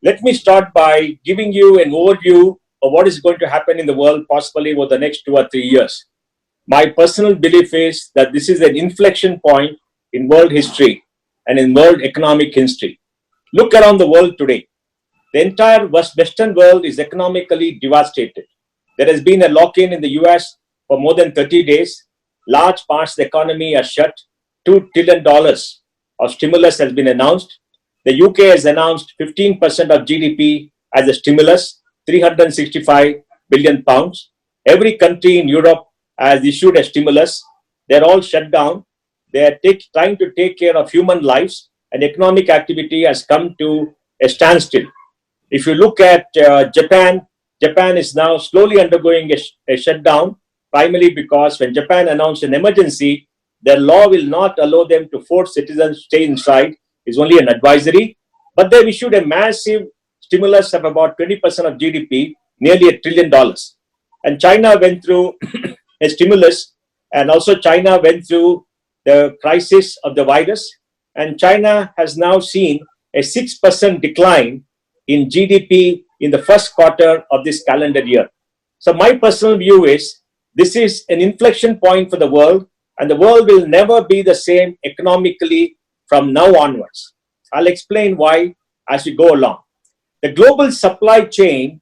Let me start by giving you an overview of what is going to happen in the world possibly over the next 2 or 3 years. My personal belief is that this is an inflection point in world history and in world economic history. Look around the world today. The entire Western world is economically devastated. There has been a lock-in in the US for more than 30 days. Large parts of the economy are shut. $2 trillion of stimulus has been announced. The UK has announced 15% of GDP as a stimulus, 365 billion pounds. Every country in Europe has issued a stimulus. They're all shut down. They are trying to take care of human lives, and economic activity has come to a standstill. If you look at Japan, Japan is now slowly undergoing a shutdown, primarily because when Japan announced an emergency, their law will not allow them to force citizens to stay inside. It's only an advisory, but they've issued a massive stimulus of about 20% of GDP, nearly $1 trillion. And China went through a stimulus, and also China went through the crisis of the virus, and China has now seen a 6% decline in GDP in the first quarter of this calendar year. So my personal view is this is an inflection point for the world, and the world will never be the same economically from now onwards. I'll explain why as we go along. The global supply chain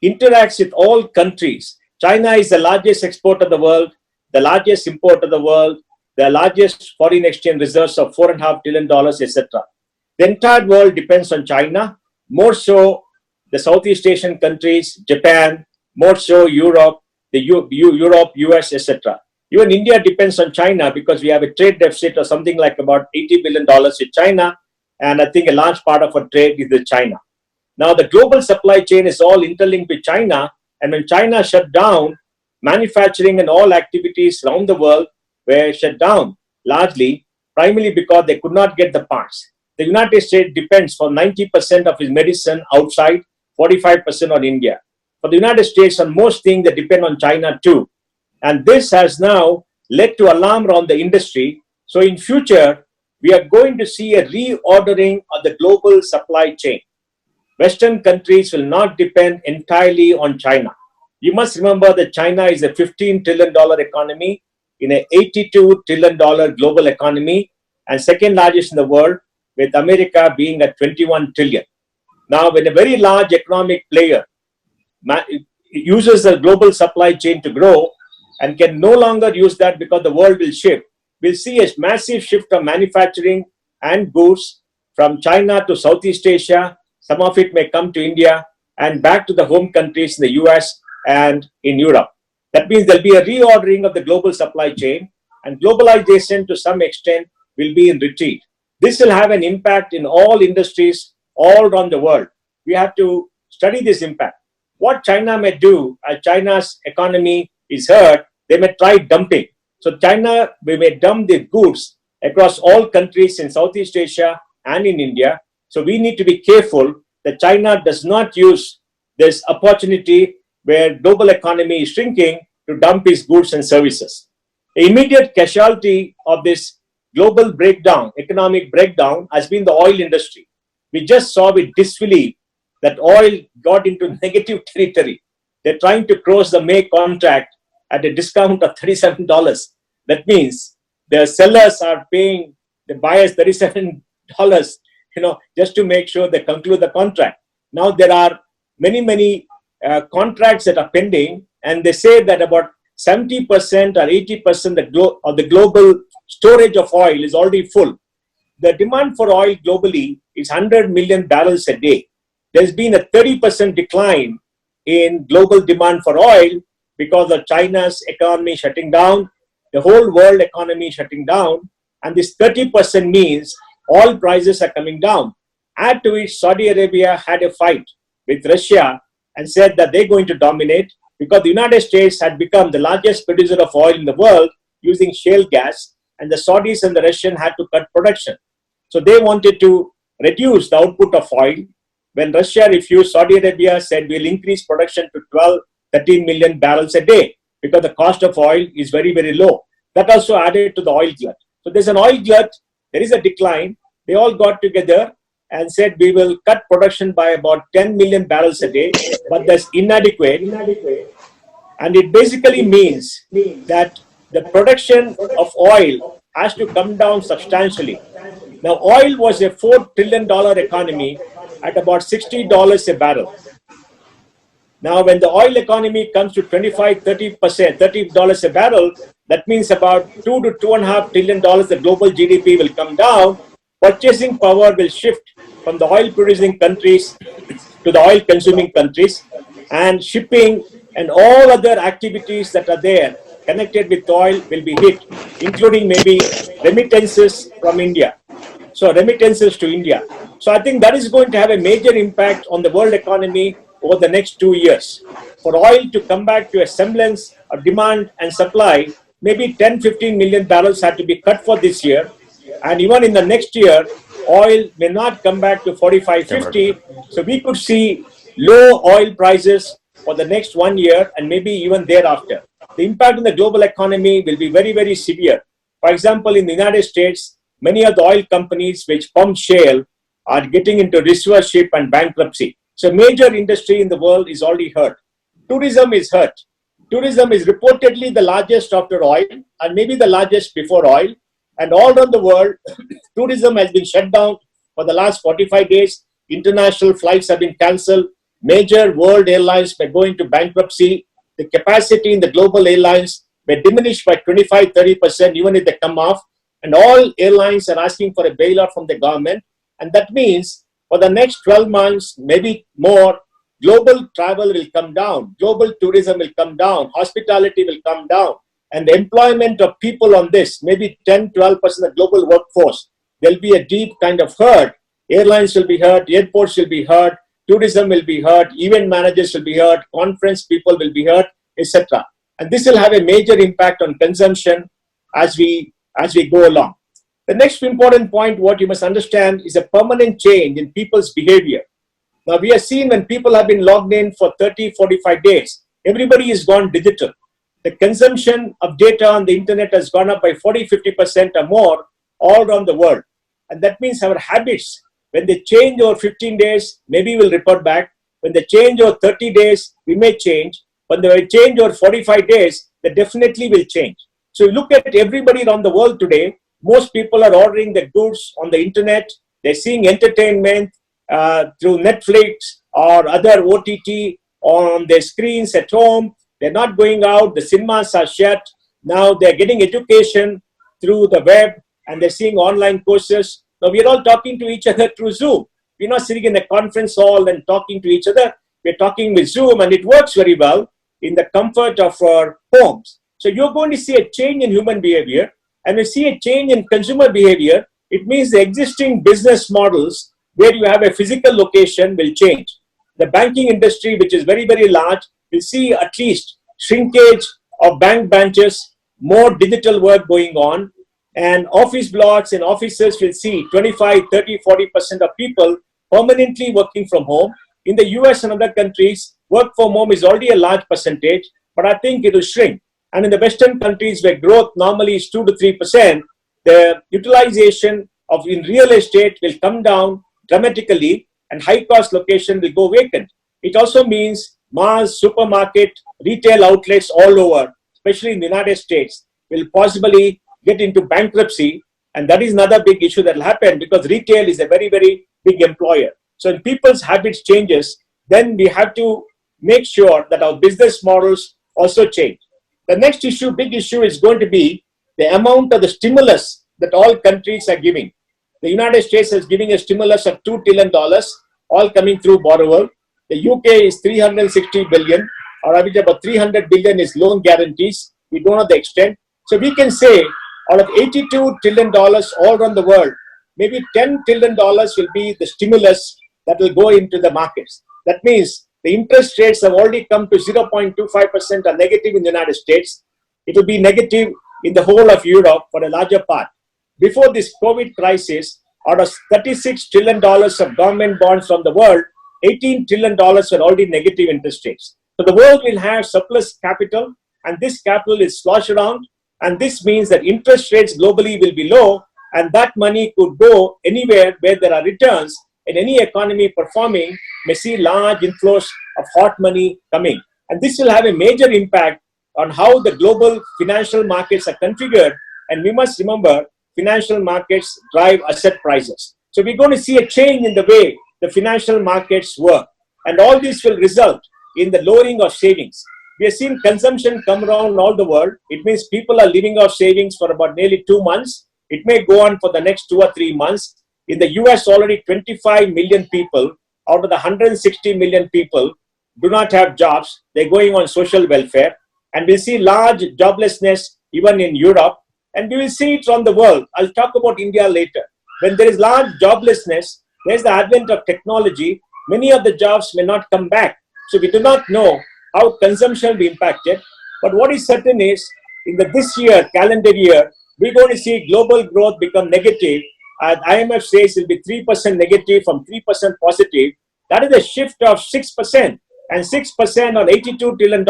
interacts with all countries. China is the largest exporter of the world, the largest importer of the world, the largest foreign exchange reserves of $4.5 trillion, etc. The entire world depends on China, more so the Southeast Asian countries, Japan, more so Europe, Europe, US, etc. Even India depends on China because we have a trade deficit of something like about $80 billion with China, and I think a large part of our trade is with China. Now, the global supply chain is all interlinked with China, and when China shut down, manufacturing and all activities around the world were shut down largely, primarily because they could not get the parts. The United States depends for 90% of its medicine outside, 45% on India. For the United States, on most things, they depend on China too. And this has now led to alarm around the industry. So in future, we are going to see a reordering of the global supply chain. Western countries will not depend entirely on China. You must remember that China is a $15 trillion economy in an $82 trillion global economy, and second largest in the world, with America being at 21 trillion. Now, when a very large economic player uses the global supply chain to grow and can no longer use that because the world will shift, we'll see a massive shift of manufacturing and goods from China to Southeast Asia. Some of it may come to India and back to the home countries in the US and in Europe. That means there'll be a reordering of the global supply chain, and globalization to some extent will be in retreat. This will have an impact in all industries all around the world. We have to study this impact. What China may do as China's economy is hurt, they may try dumping. So China may dump their goods across all countries in Southeast Asia and in India. So we need to be careful that China does not use this opportunity where global economy is shrinking to dump its goods and services. The immediate casualty of this global breakdown, economic breakdown, has been the oil industry. We just saw with disbelief that oil got into negative territory. They're trying to close the May contract at a discount of $37. That means the sellers are paying the buyers $37, just to make sure they conclude the contract. Now there are many contracts that are pending, and they say that about 70% or 80% of the global storage of oil is already full. The demand for oil globally is 100 million barrels a day. There's been a 30% decline in global demand for oil because of China's economy shutting down, the whole world economy shutting down, and this 30% means oil prices are coming down. Add to it, Saudi Arabia had a fight with Russia and said that they're going to dominate because the United States had become the largest producer of oil in the world using shale gas, and the Saudis and the Russians had to cut production. So they wanted to reduce the output of oil. When Russia refused, Saudi Arabia said we'll increase production to 13 million barrels a day because the cost of oil is very, very low. That also added to the oil glut. So there's an oil glut, there is a decline. They all got together and said we will cut production by about 10 million barrels a day, but that's inadequate. And it basically means that the production of oil has to come down substantially. Now, oil was a $4 trillion economy at about $60 a barrel. Now, when the oil economy comes to 25, 30%, $30 a barrel, that means about $2 to $2.5 trillion, the global GDP will come down. Purchasing power will shift from the oil producing countries to the oil consuming countries, and shipping and all other activities that are there connected with oil will be hit, including maybe remittances from India. So remittances to India. So I think that is going to have a major impact on the world economy over the next 2 years. For oil to come back to a semblance of demand and supply, maybe 10, 15 million barrels have to be cut for this year. And even in the next year, oil may not come back to 45, 50. So we could see low oil prices for the next 1 year and maybe even thereafter. The impact on the global economy will be very, very severe. For example, in the United States, many of the oil companies which pump shale are getting into receivership and bankruptcy. So major industry in the world is already hurt. Tourism is hurt. Tourism is reportedly the largest after oil and maybe the largest before oil. And all around the world, tourism has been shut down for the last 45 days. International flights have been cancelled. Major world airlines were going to bankruptcy. The capacity in the global airlines were diminished by 25, 30%, even if they come off. And all airlines are asking for a bailout from the government. And that means for the next 12 months, maybe more, global travel will come down. Global tourism will come down. Hospitality will come down. And the employment of people on this, maybe 10, 12% of the global workforce, there'll be a deep kind of hurt. Airlines will be hurt, airports will be hurt, tourism will be hurt, event managers will be hurt, conference people will be hurt, etc. And this will have a major impact on consumption as we go along. The next important point, what you must understand, is a permanent change in people's behavior. Now, we have seen when people have been logged in for 30, 45 days, everybody has gone digital. The consumption of data on the internet has gone up by 40, 50% or more all around the world. And that means our habits, when they change over 15 days, maybe we'll report back. When they change over 30 days, we may change. When they change over 45 days, they definitely will change. So look at everybody around the world today. Most people are ordering their goods on the internet. They're seeing entertainment through Netflix or other OTT on their screens at home. They're not going out. The cinemas are shut. Now they're getting education through the web and they're seeing online courses. Now we're all talking to each other through Zoom. We're not sitting in a conference hall and talking to each other. We're talking with Zoom, and it works very well in the comfort of our homes. So you're going to see a change in human behavior. And we see a change in consumer behavior. It means the existing business models where you have a physical location will change. The banking industry, which is very, very large, will see at least shrinkage of bank branches, more digital work going on, and office blocks and offices will see 25, 30, 40% of people permanently working from home. In the US and other countries, work from home is already a large percentage, but I think it will shrink. And in the Western countries where growth normally is 2 to 3%, the utilization of in real estate will come down dramatically and high cost location will go vacant. It also means malls, supermarket, retail outlets all over, especially in the United States, will possibly get into bankruptcy. And that is another big issue that will happen because retail is a very, very big employer. So when people's habits changes, then we have to make sure that our business models also change. The next issue, big issue, is going to be the amount of the stimulus that all countries are giving. The United States is giving a stimulus of $2 trillion, all coming through borrower. The UK is 360 billion, or about 300 billion is loan guarantees. We don't know the extent. So we can say out of $82 trillion all around the world, maybe $10 trillion will be the stimulus that will go into the markets. That means the interest rates have already come to 0.25% are negative in the United States. It will be negative in the whole of Europe for a larger part. Before this COVID crisis, out of $36 trillion of government bonds from the world, $18 trillion were already negative interest rates. So the world will have surplus capital, and this capital is sloshed around. And this means that interest rates globally will be low, and that money could go anywhere where there are returns, and any economy performing may see large inflows of hot money coming. And this will have a major impact on how the global financial markets are configured. And we must remember, financial markets drive asset prices. So we're going to see a change in the way the financial markets work. And all this will result in the lowering of savings. We have seen consumption come around all the world. It means people are living off savings for about nearly 2 months. It may go on for the next 2 or 3 months. In the US, already 25 million people out of the 160 million people do not have jobs. They're going on social welfare. And we'll see large joblessness even in Europe. And we will see it around the world. I'll talk about India later. When there is large joblessness, there's the advent of technology. Many of the jobs may not come back. So we do not know how consumption will be impacted. But what is certain is, in this year, calendar year, we're going to see global growth become negative. IMF says it will be 3% negative from 3% positive. That is a shift of 6%. And 6% on $82 trillion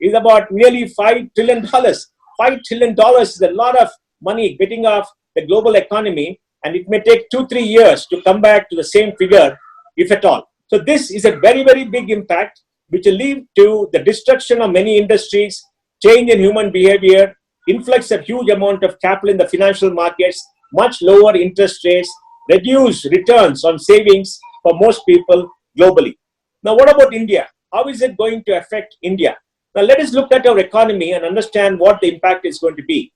is about nearly $5 trillion. $5 trillion is a lot of money getting off the global economy. And it may take 2-3 years to come back to the same figure, if at all. So this is a very, very big impact, which will lead to the destruction of many industries, change in human behavior, influx of huge amount of capital in the financial markets, much lower interest rates, reduced returns on savings for most people globally. Now, what about India? How is it going to affect India? Now, let us look at our economy and understand what the impact is going to be.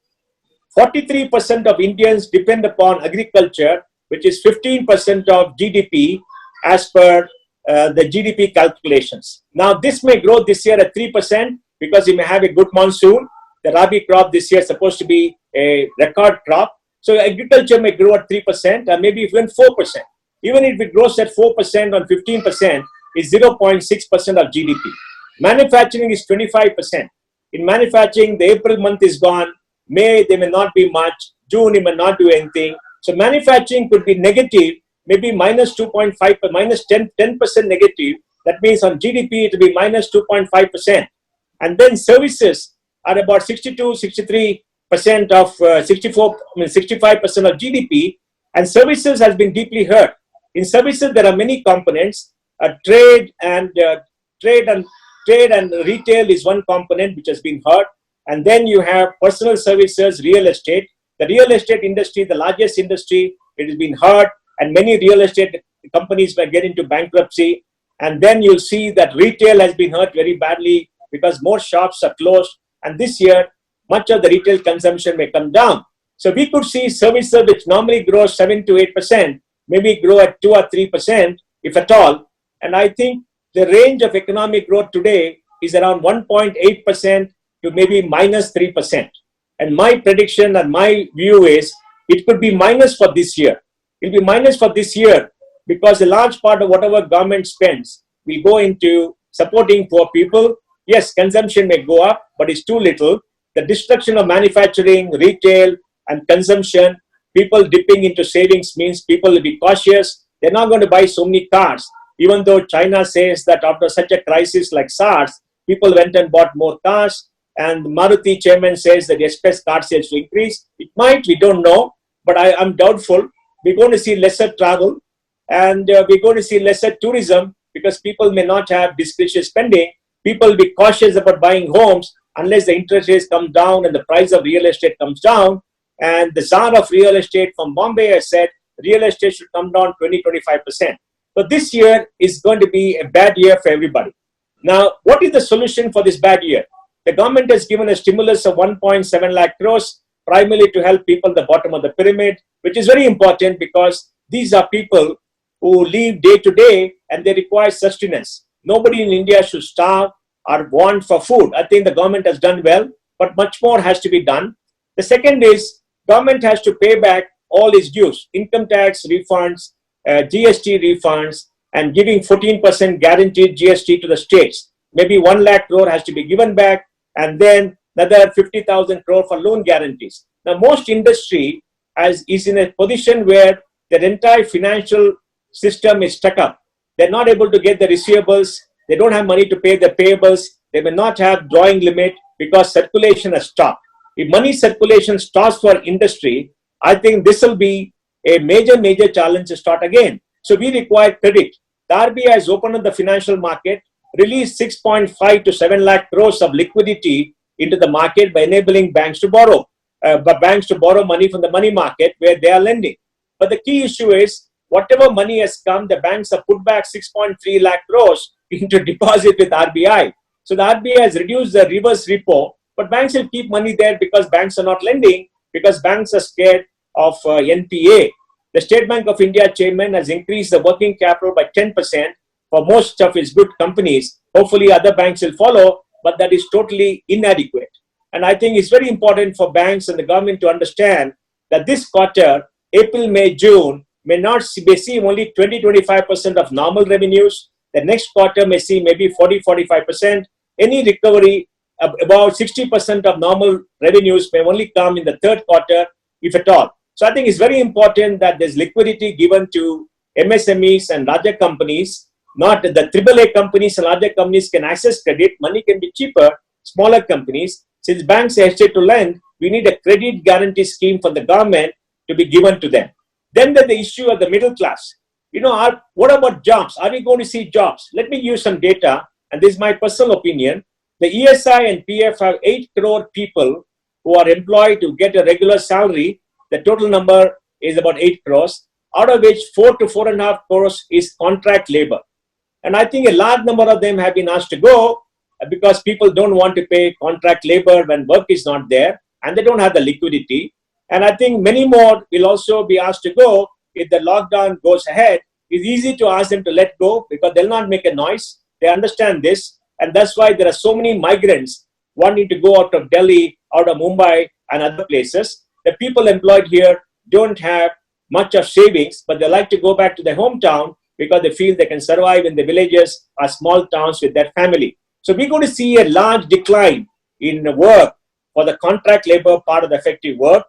43% of Indians depend upon agriculture, which is 15% of GDP as per the GDP calculations. Now, this may grow this year at 3% because you may have a good monsoon. The Rabi crop this year is supposed to be a record crop. So agriculture may grow at 3% or maybe even 4%. Even if it grows at 4% on 15%, is 0.6% of GDP. Manufacturing is 25%. In manufacturing, the April month is gone. May, there may not be much. June, it may not do anything. So manufacturing could be negative, maybe minus 2.5, minus 10% negative. That means on GDP, it will be minus 2.5%. And then services are about 63% of 65% of GDP. And services has been deeply hurt. In services, there are many components. Trade and retail is one component which has been hurt. And then you have personal services, real estate. The real estate industry, the largest industry, it has been hurt, and many real estate companies may get into bankruptcy. And then you'll see that retail has been hurt very badly because more shops are closed. And this year, much of the retail consumption may come down. So we could see services which normally grow 7 to 8%, maybe grow at 2 or 3%, if at all. And I think the range of economic growth today is around 1.8% to maybe minus 3%. And my prediction and my view is it could be minus for this year. It will be minus for this year because a large part of whatever government spends will go into supporting poor people. Yes, consumption may go up, but it's too little. The destruction of manufacturing, retail, and consumption, people dipping into savings means people will be cautious. They're not going to buy so many cars. Even though China says that after such a crisis like SARS, people went and bought more cars. And Maruti chairman says that they expect car sales to increase. It might, we don't know, but I'm doubtful. We're going to see lesser travel and we're going to see lesser tourism because people may not have discretionary spending. People will be cautious about buying homes unless the interest rates come down and the price of real estate comes down. And the czar of real estate from Bombay has said real estate should come down 20-25%. So this year is going to be a bad year for everybody. Now, what is the solution for this bad year? The government has given a stimulus of 1.7 lakh crores, primarily to help people at the bottom of the pyramid, which is very important because these are people who live day to day and they require sustenance. Nobody in India should starve or want for food. I think the government has done well, but much more has to be done. The second is government has to pay back all its dues, income tax refunds, GST refunds, and giving 14% guaranteed GST to the states. Maybe 1 lakh crore has to be given back, and then another 50,000 crore for loan guarantees. Now, most industry is in a position where their entire financial system is stuck up. They're not able to get the receivables. They don't have money to pay the payables. They may not have drawing limit because circulation has stopped. if money circulation starts for industry, I think this will be a major challenge to start again. So we require credit. The RBI has opened up the financial market, released 6.5 to 7 lakh crores of liquidity into the market by enabling banks to borrow, money from the money market where they are lending. But the key issue is whatever money has come, the banks have put back 6.3 lakh crores into deposit with RBI. So the RBI has reduced the reverse repo, but banks will keep money there because banks are not lending, because banks are scared of NPA. The State Bank of India chairman has increased the working capital by 10% for most of its good companies. Hopefully other banks will follow, but that is totally inadequate. And I think it's very important for banks and the government to understand that this quarter, April, May, June, may see only 20-25% of normal revenues. The next quarter may see maybe 40-45%. Any recovery about 60% of normal revenues may only come in the third quarter, if at all. So I think it's very important that there's liquidity given to MSMEs and larger companies. Not the AAA companies and larger companies can access credit. Money can be cheaper. Smaller companies, since banks hesitate to lend, we need a credit guarantee scheme from the government to be given to them. Then there's the issue of the middle class. What about jobs? Are we going to see jobs? Let me give you some data, and this is my personal opinion. The ESI and PF have 8 crore people who are employed to get a regular salary. The total number is about 8 crores, out of which 4 to 4.5 crores is contract labor. And I think a large number of them have been asked to go because people don't want to pay contract labor when work is not there and they don't have the liquidity. And I think many more will also be asked to go if the lockdown goes ahead. It's easy to ask them to let go because they'll not make a noise. They understand this. And that's why there are so many migrants wanting to go out of Delhi, out of Mumbai and other places. The people employed here don't have much of savings, but they like to go back to their hometown because they feel they can survive in the villages or small towns with their family. So we're going to see a large decline in work for the contract labor part of the effective work.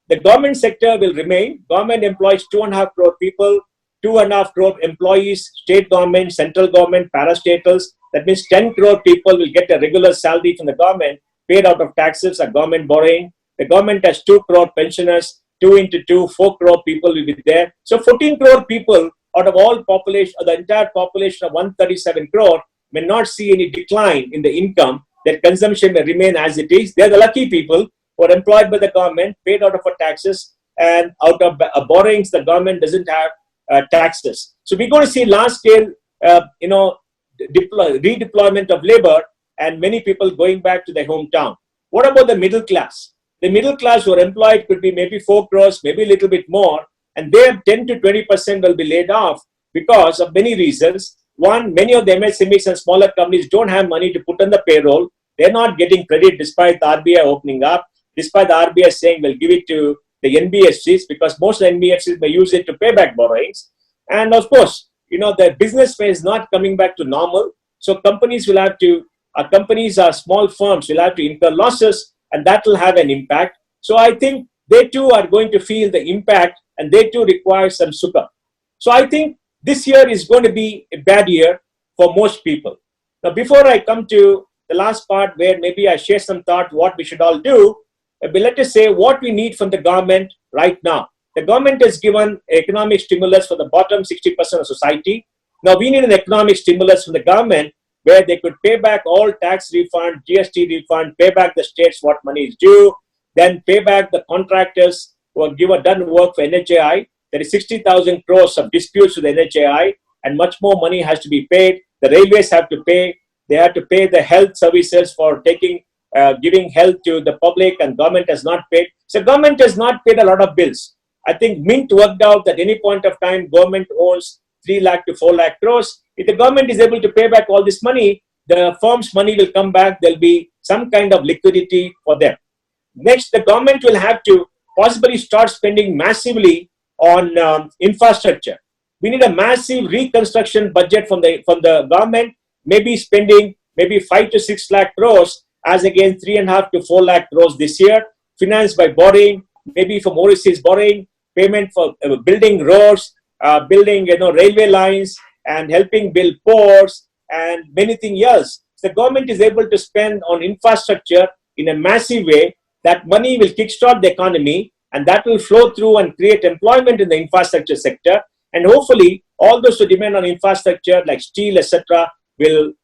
The government sector will remain. Government employs 2.5 crore people, 2.5 crore employees, state government, central government, parastatals. That means 10 crore people will get a regular salary from the government paid out of taxes or government borrowing. The government has 2 crore pensioners, 2 into 2, 4 crore people will be there. So 14 crore people out of all population, the entire population of 137 crore may not see any decline in the income. Their consumption may remain as it is. They're the lucky people who are employed by the government, paid out of taxes, and out of borrowings, the government doesn't have taxes. So we're going to see large-scale, redeployment of labor and many people going back to their hometown. What about the middle class? The middle class who are employed could be maybe 4 crores, maybe a little bit more, and their 10 to 20% will be laid off because of many reasons. One, many of the MSMEs and smaller companies don't have money to put on the payroll. They're not getting credit despite the RBI opening up, despite the RBI saying we'll give it to the NBFCs because most of the NBFCs may use it to pay back borrowings. And of course, the business is not coming back to normal. So companies will have to, companies are small firms will have to incur losses and that will have an impact. So I think they too are going to feel the impact and they too require some sukha. So I think this year is going to be a bad year for most people. Now, before I come to the last part where maybe I share some thought what we should all do, but let us say what we need from the government right now. The government has given economic stimulus for the bottom 60% of society. Now we need an economic stimulus from the government where they could pay back all tax refund, GST refund, pay back the states what money is due, then pay back the contractors who have done work for NHAI. There is 60,000 crores of disputes with the NHAI and much more money has to be paid. The railways have to pay. They have to pay the health services for giving health to the public and government has not paid. So government has not paid a lot of bills. I think Mint worked out that any point of time government owns 3 lakh to 4 lakh crores. If the government is able to pay back all this money, the firm's money will come back. There'll be some kind of liquidity for them. Next, the government will have to possibly start spending massively on infrastructure. We need a massive reconstruction budget from the government, maybe spending maybe 5 to 6 lakh crores as against 3.5 to 4 lakh crores this year, financed by borrowing, maybe from overseas borrowing, payment for building roads, building railway lines, and helping build ports and many things else. The government is able to spend on infrastructure in a massive way. that money will kickstart the economy, and that will flow through and create employment in the infrastructure sector. And hopefully, all those who depend on infrastructure like steel, etc.,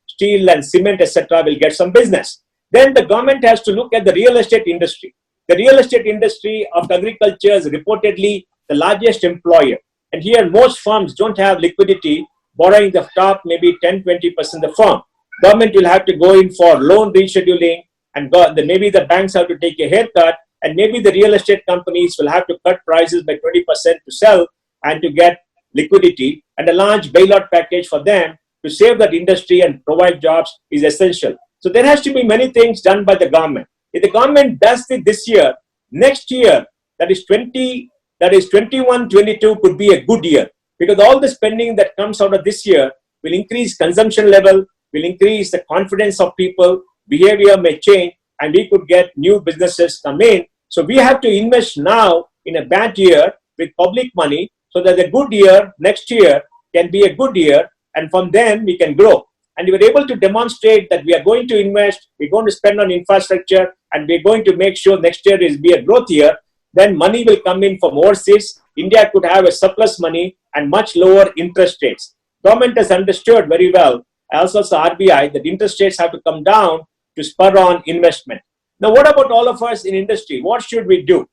steel and cement, etc., will get some business. Then the government has to look at the real estate industry. The real estate industry of agriculture is reportedly the largest employer. And here, most firms don't have liquidity, borrowing the top maybe 10-20% of the firm. Government will have to go in for loan rescheduling, and maybe the banks have to take a haircut, and maybe the real estate companies will have to cut prices by 20% to sell and to get liquidity, and a large bailout package for them to save that industry and provide jobs is essential. So there has to be many things done by the government. If the government does it this year, next year, that is 21-22 could be a good year, because all the spending that comes out of this year will increase consumption level, will increase the confidence of people, behavior may change, and we could get new businesses come in. So we have to invest now in a bad year with public money, so that the good year next year can be a good year, and from then we can grow. And we are able to demonstrate that we are going to invest, we're going to spend on infrastructure, and we're going to make sure next year is be a growth year. Then money will come in from overseas. India could have a surplus money and much lower interest rates. Government has understood very well, also RBI, that interest rates have to come down to spur on investment. Now, what about all of us in industry? What should we do?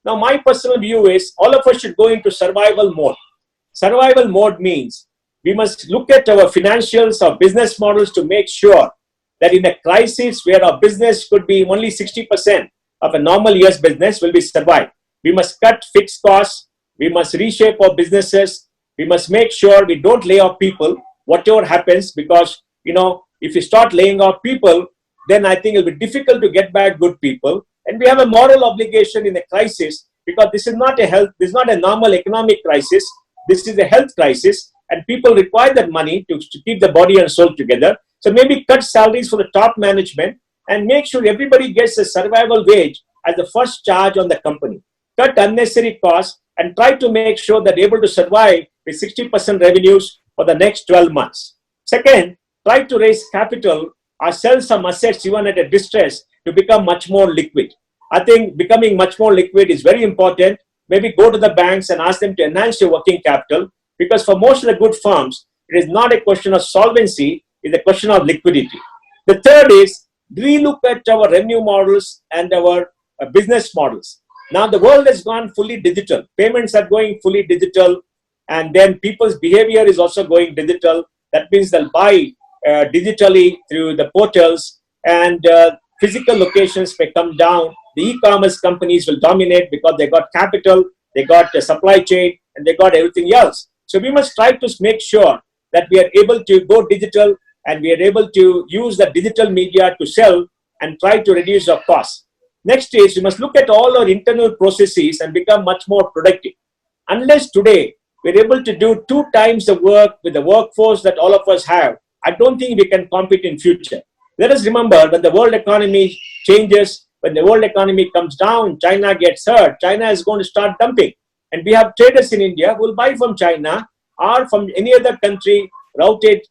Now, my personal view is all of us should go into survival mode. Survival mode means we must look at our financials, our business models to make sure that in a crisis where our business could be only 60% of a normal year's business will be survived. We must cut fixed costs. We must reshape our businesses. We must make sure we don't lay off people, whatever happens, because, if you start laying off people, then I think it'll be difficult to get back good people. And we have a moral obligation in a crisis, because this is not a normal economic crisis. This is a health crisis, and people require that money to keep the body and soul together. So maybe cut salaries for the top management and make sure everybody gets a survival wage as the first charge on the company. Cut unnecessary costs and try to make sure that they're able to survive with 60% revenues for the next 12 months. Second, try to raise capital or sell some assets even at a distress to become much more liquid. I think becoming much more liquid is very important. Maybe go to the banks and ask them to enhance your working capital, because for most of the good firms, it is not a question of solvency, it's a question of liquidity. The third is relook at our revenue models and our business models. Now the world has gone fully digital. Payments are going fully digital, and then people's behavior is also going digital. That means they'll buy digitally through the portals, and physical locations may come down. The e-commerce companies will dominate because they got capital, they got a supply chain, and they got everything else. So we must try to make sure that we are able to go digital, and we are able to use the digital media to sell and try to reduce our costs. Next is we must look at all our internal processes and become much more productive. Unless today we're able to do 2 times the work with the workforce that all of us have, I don't think we can compete in future. Let us remember, when the world economy changes, when the world economy comes down, China gets hurt, China is going to start dumping. And we have traders in India who will buy from China or from any other country routed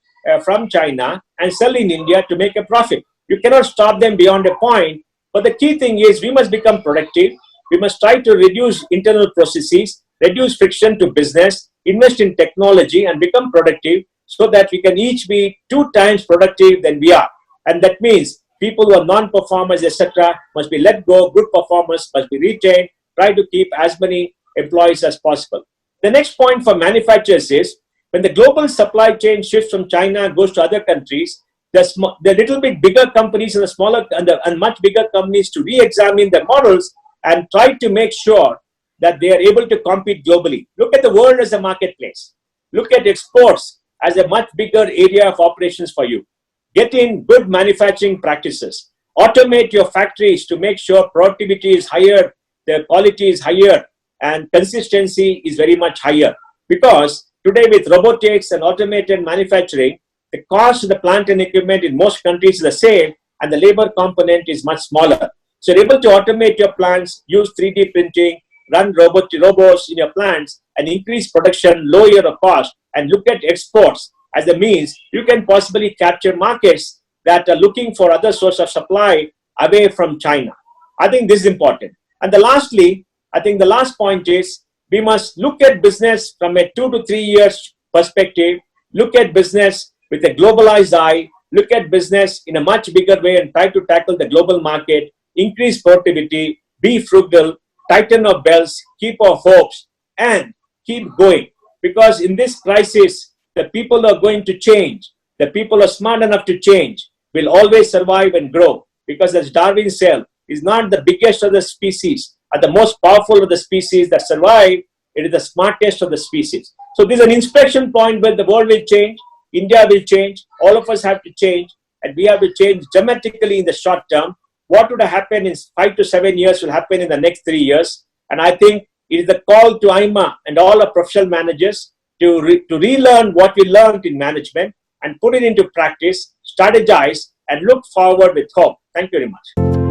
from China and sell in India to make a profit. You cannot stop them beyond a point. But the key thing is we must become productive. We must try to reduce internal processes, reduce friction to business, invest in technology, and become productive, so that we can each be 2 times productive than we are. And that means people who are non-performers, etc., must be let go. Good performers must be retained. Try to keep as many employees as possible. The next point for manufacturers is, when the global supply chain shifts from China and goes to other countries, the little bit bigger companies and the smaller and much bigger companies to re-examine their models and try to make sure that they are able to compete globally. Look at the world as a marketplace. Look at exports as a much bigger area of operations for you. Get in good manufacturing practices. Automate your factories to make sure productivity is higher, the quality is higher, and consistency is very much higher. Because today with robotics and automated manufacturing, the cost of the plant and equipment in most countries is the same, and the labor component is much smaller. So you're able to automate your plants, use 3D printing, run robots in your plants, and increase production, lower your cost, and look at exports as a means you can possibly capture markets that are looking for other source of supply away from China. I think this is important. And lastly, I think the last point is we must look at business from a 2 to 3 years perspective, look at business with a globalized eye, look at business in a much bigger way and try to tackle the global market, increase productivity, be frugal, tighten our belts, keep our hopes, and keep going. Because in this crisis, the people are going to change. The people are smart enough to change, will always survive and grow. Because as Darwin said, is not the biggest of the species, or the most powerful of the species that survive, it is the smartest of the species. So this is an inspection point where the world will change, India will change, all of us have to change, and we have to change dramatically in the short term. What would happen in 5 to 7 years will happen in the next 3 years. And I think it is the call to AIMA and all our professional managers to relearn what we learned in management and put it into practice, strategize, and look forward with hope. Thank you very much.